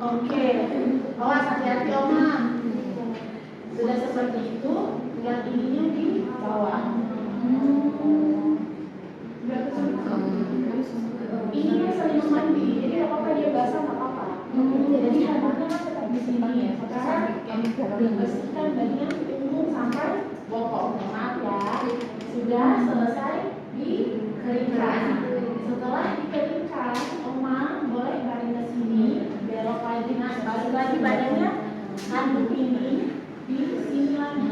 Oke, awas hati-hati Oma. Sudah seperti itu, yang ininya di bawah. Ininya sering mandi, jadi nggak apa-apa dia basah nggak apa-apa. Jadi handuknya kan tetap di sini ya. Sekarang bersihkan bagian punggung sampai bokong. Maaf ya, sudah selesai dikeringkan. Setelah dikeringkan, Oma boleh baring ke sini, belok lagi, nah balik lagi badannya handuk ini di sini lagi.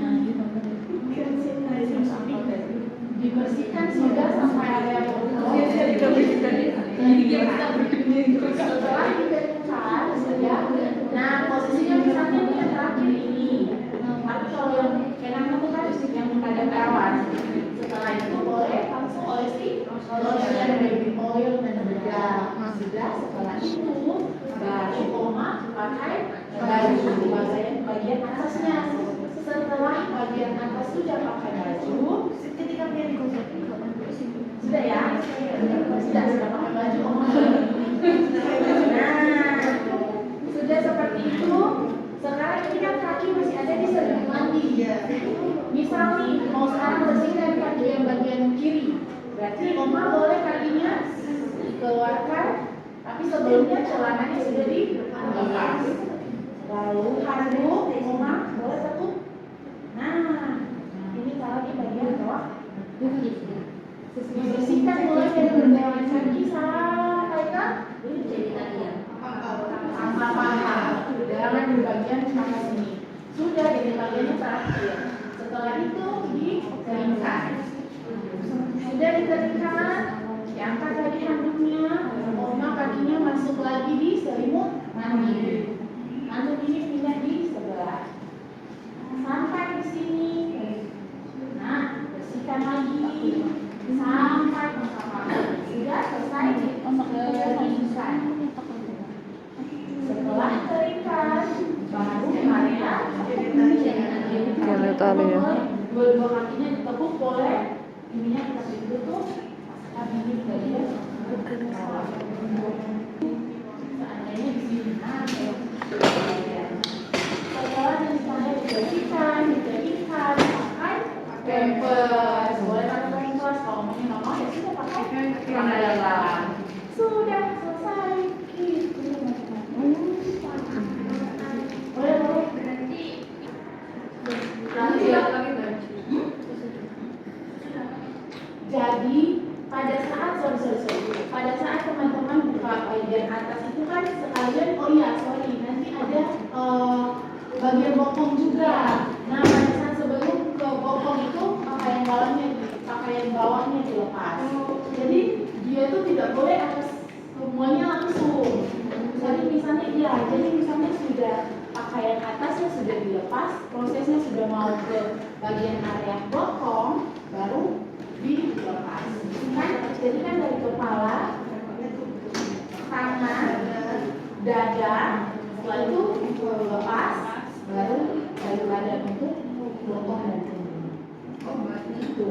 Dibersihkan sudah sampai area bokong. Setelah dikeringkan sudah, nah posisinya misalnya ini yang terakhir ini. Tapi kalau yang kenang itu kan yang ada perawan. Setelah itu boleh langsung olesi lotion baby oil dan bedak. Sudah setelah itu baru Oma pakai baju bagian atasnya. Setelah bagian atas sudah pakai baju, ketika dia digosok sudah ya, sudah pakai baju Oma. Nah, sudah seperti itu. Sekarang ini kan kaki masih ada di selimut mandi. Misal nih mau sekarang bersihkan kaki yang bagian kiri, berarti Oma boleh kakinya dikeluarkan, tapi sebelumnya celananya sudah dilepas. Lalu handuk Oma boleh tekuk. Nah, ini kalau di bagian bawah dibersihkan mulai dari benjolan kaki sampai ke sampai paha. Jangan di bagian paha sini. Sudah jadi bagiannya terakhir. Setelah itu dikeringkan. Sudah dikeringkan, diangkat lagi handuknya. Oma kakinya masuk lagi di selimut mandi. Handuk ini pindah di sebelah. Sampai di sini. Nah, bersihkan lagi sampai sudah selesai dikeringkan. Setelah keringkan, baru area dua kakinya ditekuk boleh. Ininya kita tutup, pasang ini bagian seandainya di sini. Setelah misalnya dibersihkan, dikeringkan, pakai pampers. Boleh pakai pampers, kalau mau ya sudah pakai celana dalam. Sudah selesai. Boleh berhenti. Jadi pada saat pada saat teman-teman buka bagian atas itu kan sekalian nanti ada bagian bokong juga. Nah pada saat sebelum ke bokong itu pakaian bawahnya dilepas. Jadi dia tuh tidak boleh atas semuanya langsung. Jadi misalnya sudah pakaian atasnya sudah dilepas, prosesnya sudah mau ke bagian area bokong, baru dilepas. Jadi kan dari kepala, tangan, dada, setelah itu lepas, baru dari badan untuk bokong dan punggung. Itu.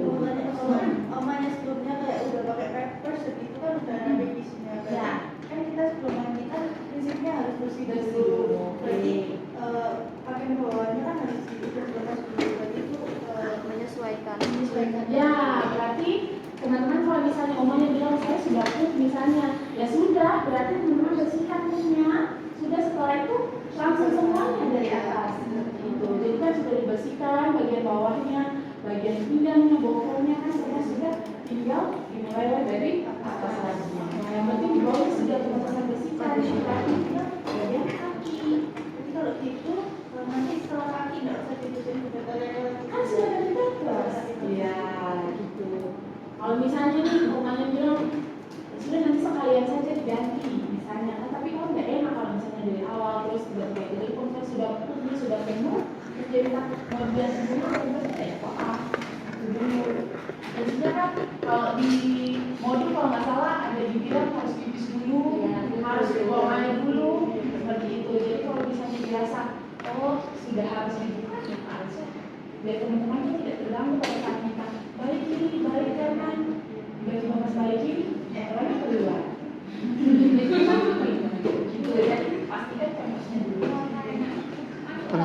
Omanya sebelumnya kayak udah pakai pampers, segitu kan udah ada babysnya. Ya. Kan kita sebelum mandi kan prinsipnya harus bersih dulu. Berarti pakaian bawahnya kan harus dilepas dulu. Berarti itu menyesuaikan. Ya, berarti teman-teman kalau misalnya omanya bilang saya sudah pup misalnya, ya sudah, berarti teman-teman bersihkan pupnya. Sudah setelah itu langsung semuanya dari atas. Itu. Jadi kan sudah dibersihkan bagian bawahnya, bagian pinggangnya, bokongnya kan semua sudah tinggal dimulai dari atas lagi. Nah, yang penting di bawah sudah teman-teman bersihkan. Bagian kaki. Jadi kalau gitu nanti setelah kaki nggak usah dibersihin kan sudah ada di atas. Iya, gitu. Kalau misalnya nih omanya bilang sudah nanti sekalian saja diganti misalnya kan, tapi kalau nggak enak kalau misalnya dari awal terus tiba-tiba jadi kalau sudah putih sudah penuh terus jadi tak biasa dulu terus kayak apa dulu. Dan juga kan kalau di modul kalau nggak salah ada dibilang harus pipis dulu, harus buang air dulu seperti itu. Jadi kalau misalnya dirasa sudah harus dibuka ya aja biar teman-temannya tidak terganggu pada saat kita balik kiri, balik kanan, tiba-tiba pas balik kiri, orangnya keluar. Jadi gitu ya, pastikan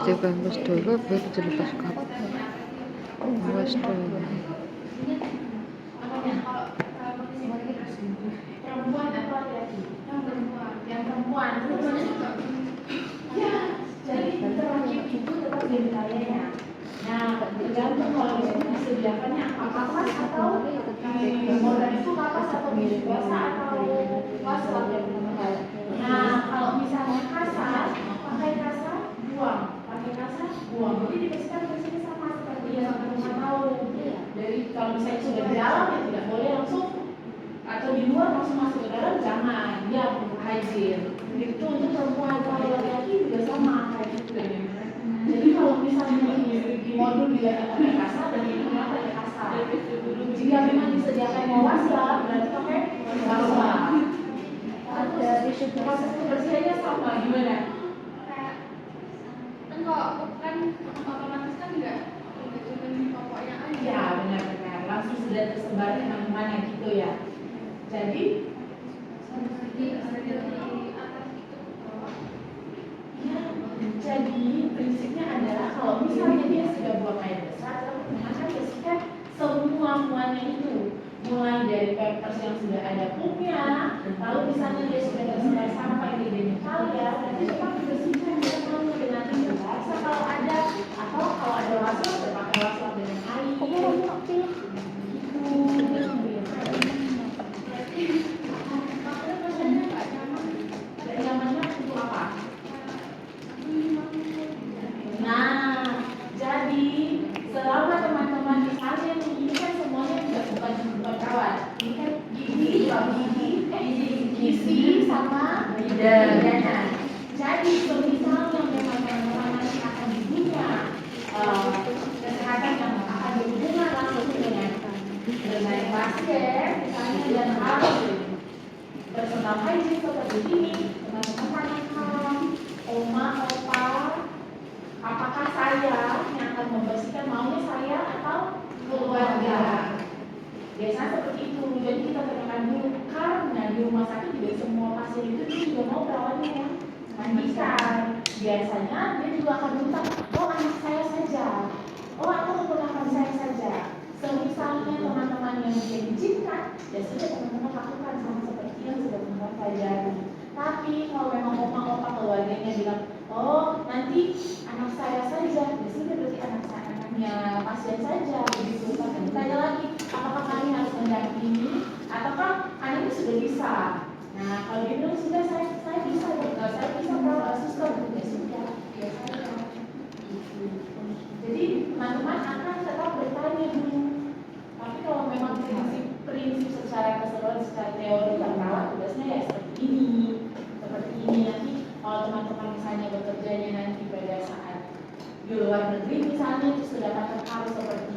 dibungkus dulu biar dilepas kapal. Bungkus dulu. Perempuan atau laki-laki? Yang perempuan. Ya, jadi terakhir itu tetap jadi kayanya. Nah, tergantung kalau misalnya disediakannya kapas atau modal itu kapas atau biasa atau waslat yang benar. Nah, kalau misalnya kasar, pakai kasar, buang, pakai kasar, buang. Jadi dibersihkan sama seperti yang teman-teman tahu. Dari kalau misalnya sudah di dalam ya tidak boleh langsung, atau di luar langsung masuk ke dalam, jangan, ya hygiene. Itu untuk perempuan, kalau laki-laki juga sama kayak gitu. Jadi kalau misalnya di modul bila pakai kasar dan di rumah pakai kasar, jika memang disediakan waslat berarti pakai waslat. Dari proses kebersihannya sama gimana? Kan kok kan otomatis kan enggak cuma di pokoknya aja. Ya benar-benar langsung sudah tersebar kemana-mana gitu ya. Jadi Di atas itu ya, jadi prinsipnya adalah kalau misalnya dia sudah buang air besar, akan bersihkan semua muanya itu, mulai dari pampers yang sudah ada pupnya, lalu misalnya dia sudah tersebar sampai di genitalia, nanti tetap dibersihkan semuanya dengan air biasa kalau ada, atau kalau ada waslat pakai waslat dengan air. Nah, jadi selama teman-teman di sana ini kan semuanya bukan kawat. Ini kan gizi sama bidangan. Jadi misalnya memang teman-teman nanti akan dibuka kesehatan yang akan berhubungan langsung dengan pasien, misalnya dan harus personal hygiene seperti ini, teman-teman tanyakan oma, opa, apakah saya yang akan membersihkan, maunya saya atau keluarga. Biasanya seperti itu, jadi kita tanyakan dulu karena di rumah sakit juga semua pasien itu dia juga mau perawatnya yang mandikan. Biasanya dia juga akan minta, oh anak saya saja, oh atau keponakan saya saja. Semisalnya teman-teman yang diizinkan, ya sudah teman-teman lakukan sama seperti yang sudah teman-teman pelajari. Tapi kalau memang opa-opa keluarganya bilang, oh nanti anak saya saja, ya sudah berarti anaknya pasien saja. Begitu. Tapi ditanya lagi, apakah kami harus mendampingi, ataukah anaknya sudah bisa? Nah kalau dia bilang sudah saya bisa, saya bisa kalau suster, ya sudah, ya saya. Jadi teman-teman akan tetap bertanya dulu. Tapi kalau memang prinsip secara keseluruhan, secara teori dan perawat tugasnya ya seperti ini nanti kalau teman-teman misalnya bekerjanya nanti pada saat di luar negeri misalnya itu sudah harus seperti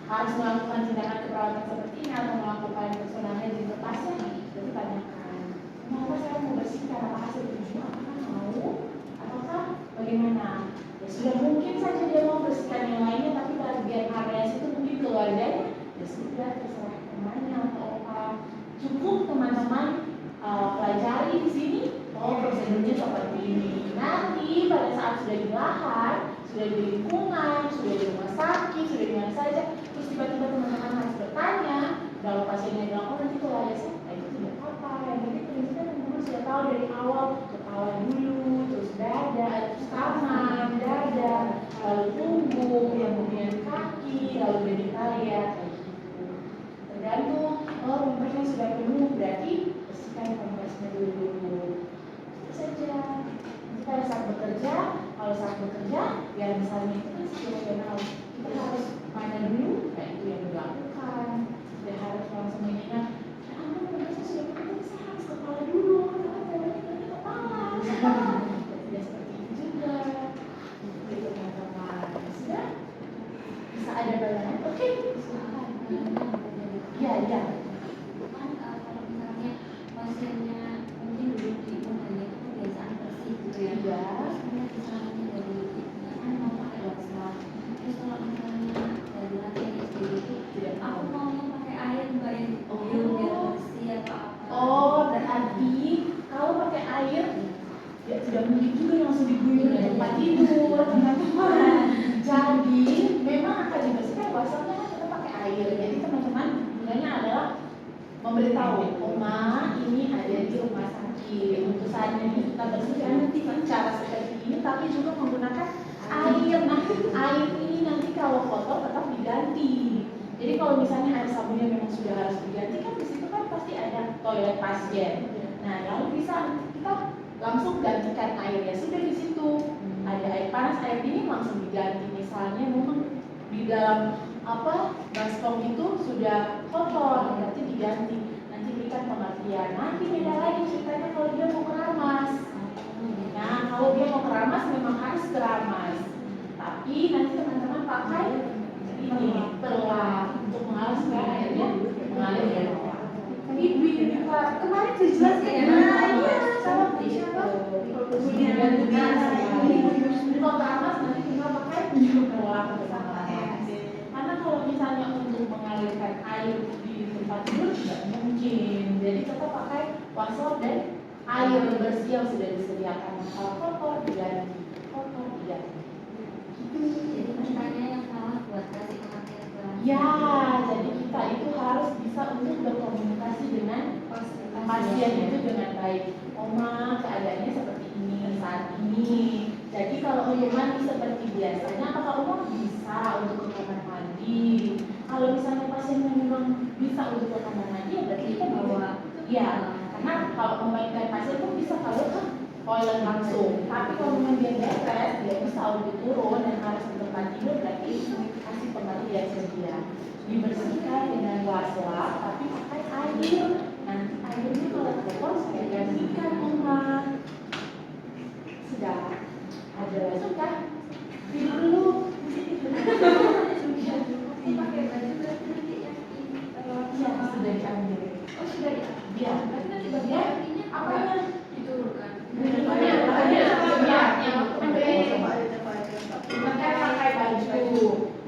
harus melakukan tindakan keperawatan seperti ini atau melakukan personalnya di pasien, jadi tanyakan kenapa saya mau bersihkan, apakah setuju, apakah mau, ataukah bagaimana. Ya sudah mungkin saja dia mau bersihkan yang lainnya, tapi bagian area itu mungkin keluarganya, ya sudah terserah temannya atau apa. Cukup teman-teman pelajari di sini, oh prosedurnya seperti ini. Nanti pada saat sudah di lahan, sudah di lingkungan, sudah di rumah sakit, sudah di mana saja, terus tiba-tiba teman-teman harus bertanya, kalau pasiennya bilang, oh nanti kalau ada itu tidak apa-apa. Yang penting prinsipnya teman-teman sudah tahu dari awal, kepala dulu, terus dada, terus tangan, dada, lalu punggung, yang kemudian kaki, lalu genitalia, kayak gitu. Tergantung, oh pampersnya sudah penuh, berarti bersihkan pampersnya dulu. Itu saja. Nanti pada saat bekerja, kalau saat bekerja, ya misalnya itu kan situasional, kita harus mana dulu, nah itu yang dilakukan. Tidak harus langsung mengingat, ya ampun pampersnya sudah penuh, saya harus kepala dulu, karena saya ini kepala. Tidak seperti itu juga. Gitu teman-teman. Sudah? Bisa ada bayangan? Oke. Iya. Kan kalau misalnya pasiennya mungkin duduk di rumahnya itu kebiasaan bersih gitu ya. Iya. Terus kemudian misalnya dari kan mau pakai waslat. Terus kalau misalnya dari latihannya sendiri itu Tidak aku tahu. maunya pakai air mbak yang Oh. biar bersih atau apa. Oh, berarti kalau pakai air, ya tidak mungkin juga langsung langsung diguyur di tempat tidur, teman-teman. Jadi memang akan dibersihkan, wasalnya kan tetap pakai air. Jadi teman-teman gunanya adalah memberitahu, Oma ini ada di rumah sakit. Untuk saat ini kita bersihkan cara seperti ini, tapi juga menggunakan air. Nah, air ini nanti kalau kotor tetap diganti. Jadi kalau misalnya air sabunnya memang sudah harus diganti, kan di situ kan pasti ada toilet pasien. Nah, lalu bisa kita langsung gantikan airnya sudah di situ. Ada air panas, air dingin langsung diganti. Misalnya memang di dalam baskom itu sudah kotor, berarti diganti. Nanti berikan pengertian. Nanti beda lagi ceritanya kalau dia mau keramas. Nah, kalau dia mau keramas memang harus keramas. Tapi nanti teman-teman pakai ini perlak untuk mengalir supaya airnya mengalir ya. Ibu kemarin dijelaskan ya. Iya, sama siapa? Kemudian kalau keramas nanti kita pakai perlak bersama. Karena kalau misalnya untuk mengalirkan air di tempat tidur tidak mungkin. Jadi tetap pakai washer dan air bersih yang sudah disediakan. Kalau kotor diganti, kotor diganti. Jadi pertanyaan yang salah buat kasih pengertian ke Ya, jadi kita itu harus bisa untuk berkomunikasi dengan pasien itu dengan baik. Oma, keadaannya seperti ini saat ini. Jadi kalau untuk mandi seperti biasanya, apakah Oma bisa untuk ke kamar mandi? Kalau misalnya pasiennya memang bisa untuk ke kamar mandi, ya berarti kita bawa. Ya, karena kalau memainkan pasien pun bisa kalau ke toilet langsung. Tapi kalau memang dia beres, dia bisa untuk turun dan harus ke tempat tidur, berarti kasih pengertian sedia. Dibersihkan dengan waslah, tapi pakai air. Nanti airnya kalau kotor saya gantikan Oma. Sudah ada sudah tidur dulu. pakai baju berarti nanti yang ini Ya sudah diambil. oh sudah ya Ya, berarti nanti ya bagian ini apanya? diturunkan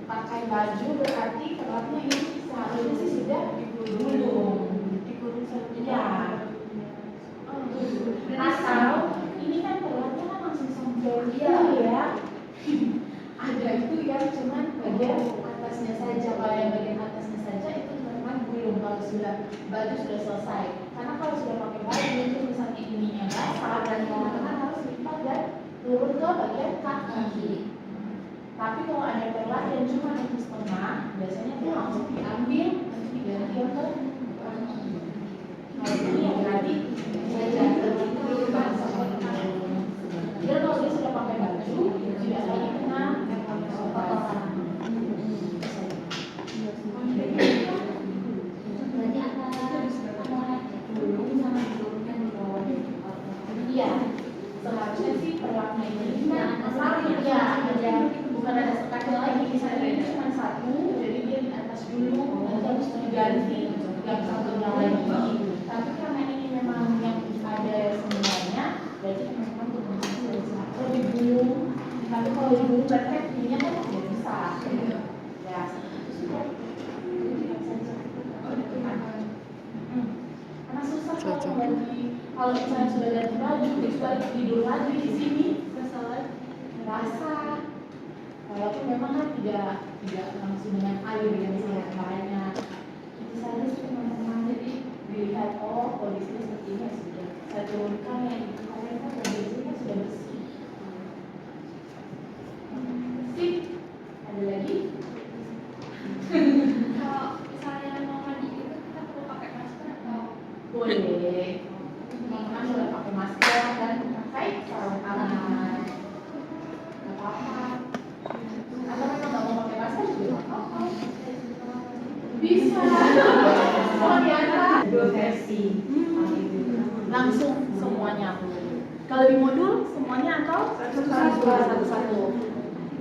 Pakai baju berarti perlatnya ini seharusnya sih sudah digulung. Ya. Asal ini kan perlatnya kan langsung sampai ya. Ada itu yang cuman bagian atasnya saja. Kalau yang bagian atasnya saja itu teman-teman gulung kalau sudah baju sudah selesai. Karena kalau sudah pakai baju itu misalnya ininya basah dan teman-teman harus lipat dan turun ke bagian kaki. Tapi kalau ada perlat yang cuma itu setengah, biasanya itu langsung diambil nanti diganti ke kaki. Kalau ini ya berarti saja dan kalau dia sudah pakai baju tidak lagi kena kotoran. berarti antara dulu sama diturunkan di bawah Iya, seharusnya sih perlaknya ini kan ya ada bukan ada sekadar lagi, misalnya ini cuma satu, jadi dia di atas dulu nanti harus diganti yang satunya lagi. Tapi karena ini memang yang ada semuanya, berarti teman-teman kalau digulung, tapi kalau digulung berarti ininya kan tidak bisa. Ya, itu sudah. Karena susah kalau ganti, kalau misalnya sudah ganti baju, terus balik tidur lagi di sini, terasa. Walaupun memang kan tidak langsung dengan air yang sangat banyak. Itu saja sih teman-teman. Jadi dilihat kondisinya seperti ini sudah. Saya turunkan yang itu kalian kan kondisinya sudah bersih. Sip. Ada lagi? kalau misalnya mau mandi itu kita perlu pakai masker atau Boleh. Teman-teman boleh pakai masker dan pakai sarung tangan. Gak apa-apa. Atau memang nggak mau pakai masker juga nggak apa-apa. Bisa. Oh biasa. Dua versi. Langsung semuanya. Kalau di modul semuanya atau satu-satu.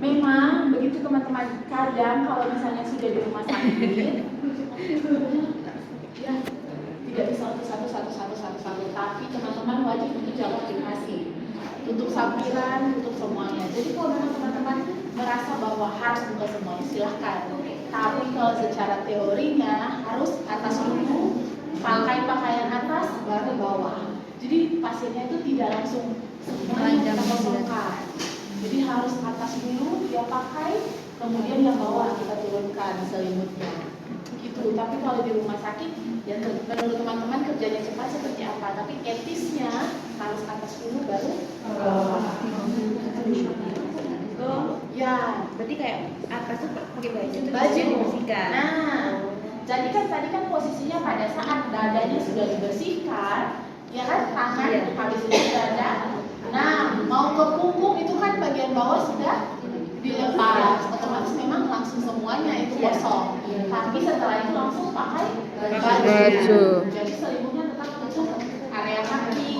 Memang begitu teman-teman, kadang kalau misalnya sudah di rumah sakit ya tidak bisa untuk satu, tapi teman-teman wajib untuk jawab aplikasi untuk sampiran, untuk semuanya. Jadi kalau memang teman-teman merasa bahwa harus buka semuanya silahkan, tapi kalau secara teorinya harus atas dulu, pakai pakaian atas baru bawah. Jadi pasiennya itu tidak langsung semuanya kita kosongkan. Jadi harus atas dulu dia pakai, kemudian yang bawah kita turunkan selimutnya. Gitu. Tapi kalau di rumah sakit, ya menurut teman-teman kerjanya cepat seperti apa? Tapi etisnya harus atas dulu baru bawah. Ya, Berarti kayak atas tuh pakai baju terus baju dibersihkan. Nah, jadi kan tadi kan posisinya pada saat dadanya sudah dibersihkan, ya kan tangan habis itu dada. Nah, mau ke punggung itu kan bagian bawah sudah dilepas, otomatis memang langsung semuanya itu kosong. Tapi setelah itu langsung pakai Baju. Jadi selimutnya tetap tutup area kaki.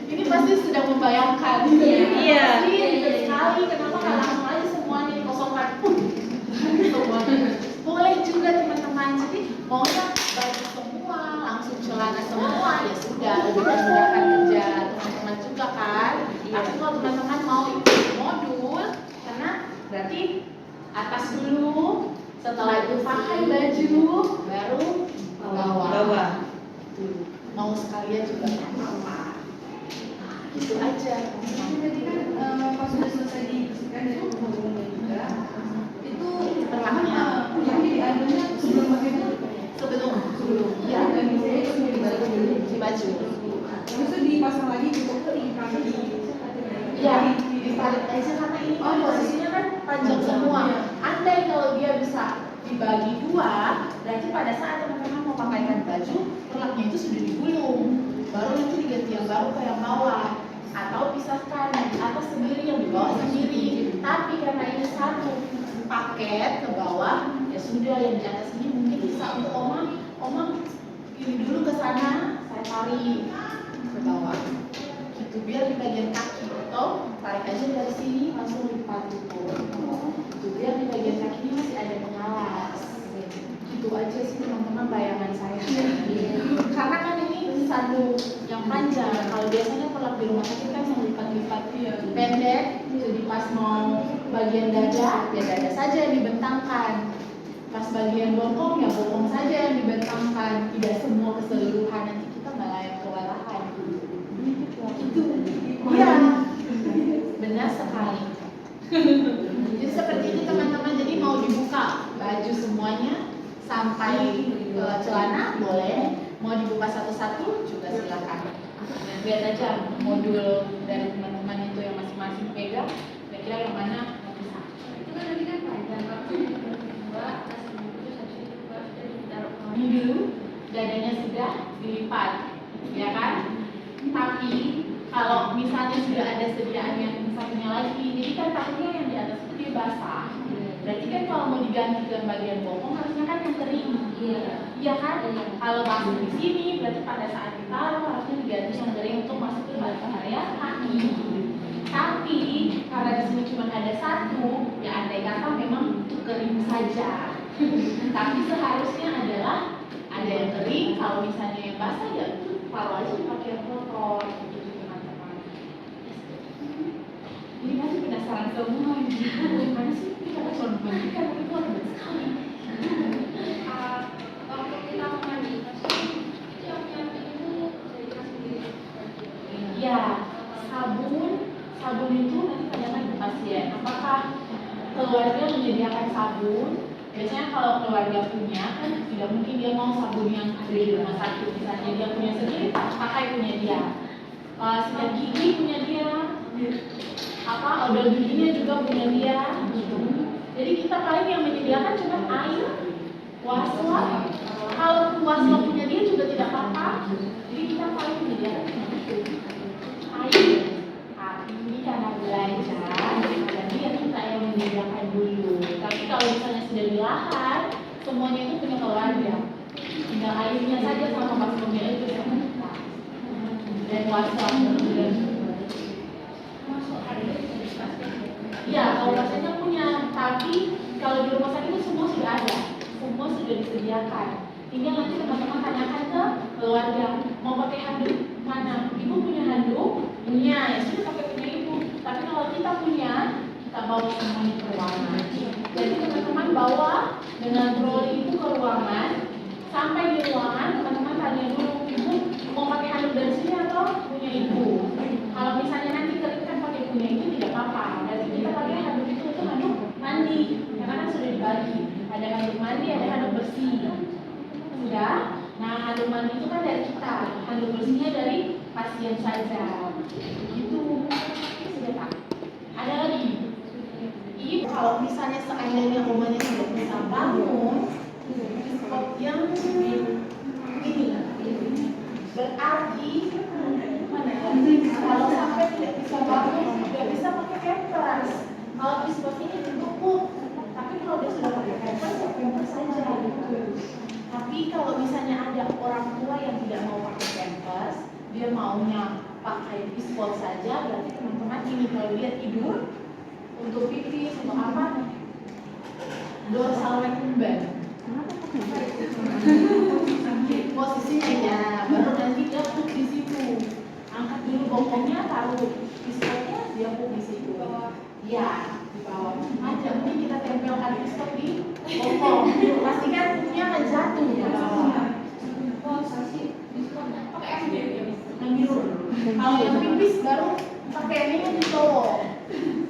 Ini pasti sudah membayangkan. Iya. Ribet sekali. Kenapa nggak langsung aja semuanya dikosongkan? Semuanya. Boleh juga teman-teman. Jadi maunya baju semua, langsung celana semua, ya sudah lebih memudahkan kerja teman-teman juga kan. Tapi kalau teman-teman mau ikut modul, karena berarti atas dulu, setelah itu pakai baju, baru bawah. Tuh. Mau sekalian juga nggak apa-apa. Gitu aja. Berarti kan pas sudah selesai dibersihkan dari punggung juga, itu Perlahannya. yang diambilnya sebelum pakai baju. Sebelum. Iya. Dan biasanya itu di baju dulu. Di baju. Habis itu dipasang lagi di kaki. Iya, ditarik aja karena ini kan posisinya kan panjang semua. Andai kalau dia bisa dibagi dua, berarti pada saat teman-teman mau pakaikan baju, telaknya itu sudah digulung. Baru nanti diganti yang baru ke yang bawah. Atau pisahkan yang di atas sendiri, yang di bawah sendiri. Tapi karena ini satu paket ke bawah, ya sudah yang di atas ini mungkin bisa untuk oma pilih dulu ke sana, saya tarik ke bawah. Gitu biar di bagian kaki atau tarik aja dari sini langsung lipat gitu. Gitu biar di bagian kaki ini masih ada pengawas. Gitu aja sih teman-teman bayangan saya. Karena kan ini satu yang panjang. Kalau biasanya kalau di rumah sakit kan yang lipat-lipat pendek. Jadi pas mau bagian dada, ya dada saja yang dibentangkan. Pas bagian bokong, ya bokong saja yang dibentangkan. Tidak semua keseluruhan, nanti kita nggak layak kewalahan. Itu, iya, benar sekali. Jadi seperti itu teman-teman. Jadi mau dibuka baju semuanya sampai ke celana boleh. Mau dibuka satu-satu juga silakan. Nah, lihat aja modul dari teman-teman itu yang masing-masing pegang. Kira-kira yang mana yang bisa. Itu kan tadi kan panjang, kalau dua tas itu satu itu sudah ditaruh ke Ini dulu dadanya sudah dilipat, ya kan? Tapi kalau misalnya sudah ada sediaan yang satunya lagi, jadi kan takutnya yang di atas itu dia basah. Berarti kan kalau mau diganti ke bagian bokong harusnya kan yang kering. Iya kan? Kalau masuk di sini berarti pada saat ditaruh harusnya diganti yang kering untuk masuk ke bagian area kaki. Tapi karena di sini cuma ada satu, ya andai kata memang untuk kering saja. Tapi seharusnya adalah ada yang kering. Kalau misalnya yang basah ya itu taruh aja pakai yang kotor. Gitu teman-teman. Ini pasti penasaran semua. Gimana sih? Kita cuma membandingkan tapi kok ribet sekali. waktu kita mandi, maksudnya itu yang nyiapin itu dari kita sendiri. Ya, sabun itu nanti tanyakan ke pasien. Apakah keluarga menyediakan sabun? Biasanya kalau keluarga punya kan tidak mungkin dia mau sabun yang ada di rumah sakit. Misalnya dia punya sendiri, pakai punya dia. Sikat gigi punya dia. Odol giginya juga punya dia. Gitu. Jadi kita paling yang menyediakan cuma air, waswap. Kalau waswap punya dia juga tidak apa-apa. Jadi kita paling menyediakan air. Tapi karena belajar, jadi ya kita yang menyediakan dulu. Tapi kalau misalnya sudah di lahan, semuanya itu punya keluarga. Tinggal airnya saja sama baskomnya itu sama kita. Dan waswap dan iya, kalau pasien punya, tapi kalau di rumah sakit itu semua sudah ada, semua sudah disediakan. Tinggal nanti teman-teman tanyakan ke keluarga, mau pakai handuk mana? Ibu punya handuk? Punya, ya sudah pakai punya ibu. Tapi kalau kita punya, kita bawa semuanya ke ruangan. Jadi teman-teman bawa dengan troli itu ke ruangan. Sampai di ruangan, teman-teman tanya dulu, ibu mau pakai handuk dari sini tadi ada handuk bersih. Sudah. Nah, handuk mandi itu kan dari kita. Handuk bersihnya dari pasien saja. Begitu. Sudah Pak. Ada lagi? Ibu kalau misalnya seandainya rumahnya tidak bisa bangun, yang ini berarti mana ya? Kalau sampai tidak bisa bangun, tidak bisa pakai pampers. Kalau seperti ini cukup. Tapi kalau dia sudah pakai pampers, ya pampers saja gitu. Tapi kalau misalnya ada orang tua yang tidak mau pakai pampers, dia maunya pakai bispol saja, berarti teman-teman ini kalau dia tidur untuk pipis untuk apa? Dorsal recumbent. Posisinya ya, baru nanti dia put di situ. Angkat dulu bokongnya, taruh pistolnya, dia put di situ. Ya, di bawah. Aja mungkin kita tempelkan pistol di bokong. Pastikan putnya akan jatuh ke bawah. Pakai yang biru. Kalau yang pipis baru pakai ini yang ditolong.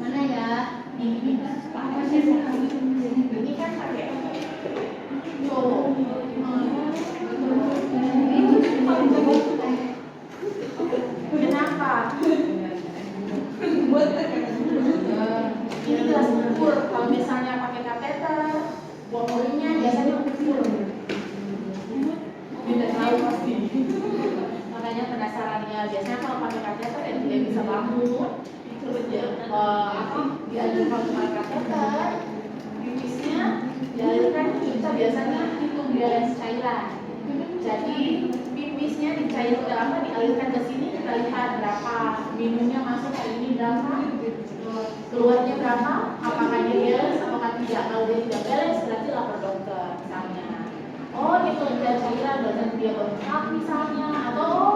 Mana ya? Ini kan pakai colok. Kenapa? Ini gelas ukur. Kalau misalnya pakai kateter, botolnya biasanya ukur. Tidak tahu pasti. Makanya penasaran ya. Biasanya kalau pakai kateter yang tidak bisa bangun, dialirkan pakai kateter, pipisnya dialirkan, kita biasanya hitung balance cairan. Jadi pipisnya dialirkan ke sini, kita lihat berapa minumnya masuk ke ini berapa, keluarnya berapa, apakah dia balance apakah tidak. Kalau dia tidak balance berarti lapor dokter misalnya. Oh, dia kelenjar cairan berarti dia bengkak misalnya, atau